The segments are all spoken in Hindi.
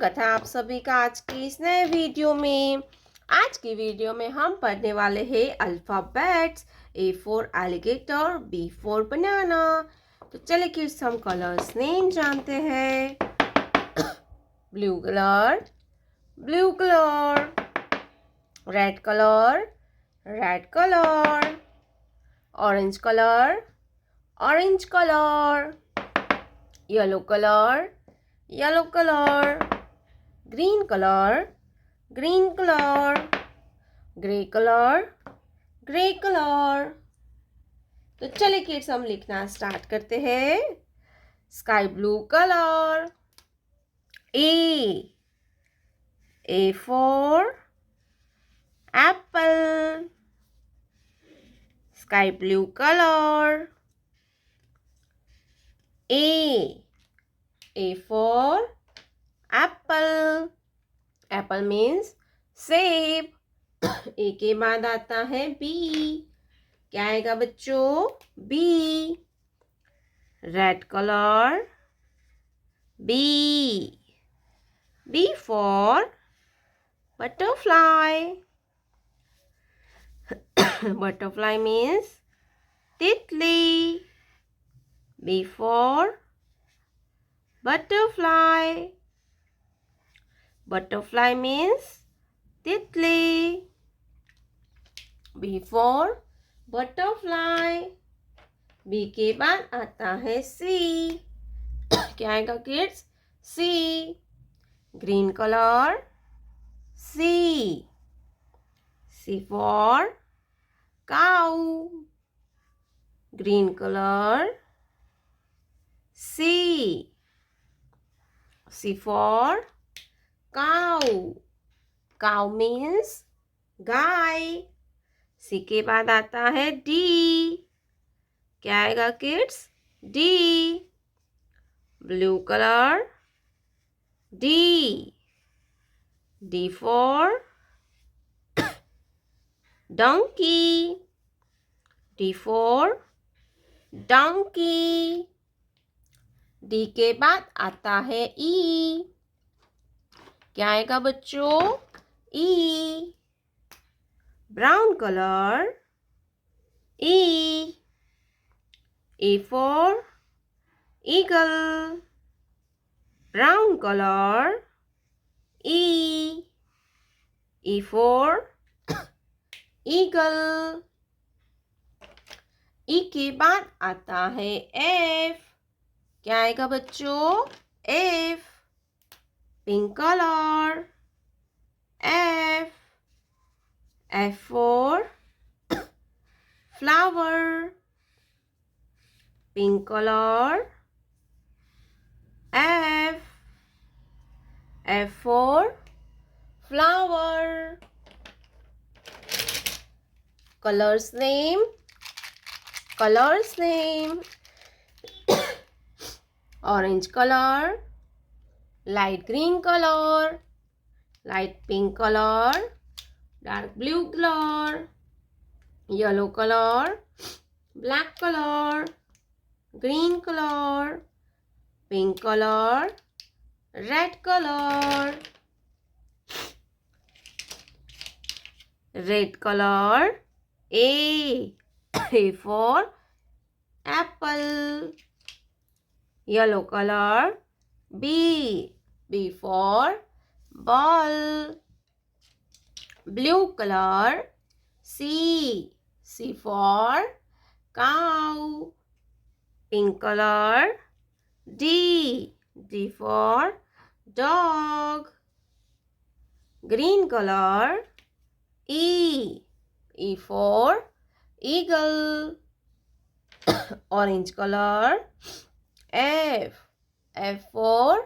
स्वागत है आप सभी का आज की इस नए वीडियो में। आज की वीडियो में हम पढ़ने वाले हैं alphabets. A for alligator, B for बनाना। तो चलिए किड्स हम कलर्स नेम जानते हैं। Blue colour, blue colour. Red colour, red colour. Orange colour, orange colour. Yellow colour, yellow colour. Green colour, green colour. Grey colour, grey colour. तो चलिए किड्स हम लिखना स्टार्ट करते हैं। Sky blue colour. A for Apple. Sky blue colour. A for apple. Apple means सेब। A के बाद आता है B। क्या आएगा बच्चों? B। Red colour, B। B for butterfly. Butterfly means तितली। B for butterfly. Butterfly means तितली। B for butterfly. B के बाद आता है C। क्या आएगा kids? C। Green colour, C। C for cow. Green colour, C. C for cow. Cow means गाय। C के बाद आता है D। क्या आएगा किड्स? D। Blue colour, D। D for donkey. D for donkey. D के बाद आता है ई। क्या आएगा बच्चों? E. Brown colour, E. A for eagle. Brown colour, E. E for eagle. E के बाद आता है एफ। क्या आएगा बच्चों? F. Pink colour, F. F for flower. Pink colour, F. F for flower. Colours name, colours name. Orange colour, light green colour, light pink colour, dark blue colour, yellow colour, black colour, green colour, pink colour, red colour. Red colour, A for apple. Yellow color, B for ball. Blue color, C for cow. Pink color, D for dog. Green color, E for eagle. Orange color, F for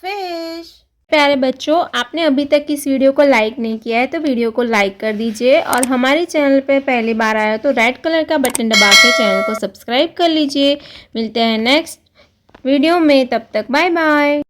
fish. प्यारे बच्चों, आपने अभी तक इस वीडियो को लाइक नहीं किया है तो वीडियो को लाइक कर दीजिए और हमारे चैनल पे पहली बार आया तो रेड कलर का बटन दबा के चैनल को सब्सक्राइब कर लीजिए। मिलते हैं नेक्स्ट वीडियो में, तब तक बाय बाय।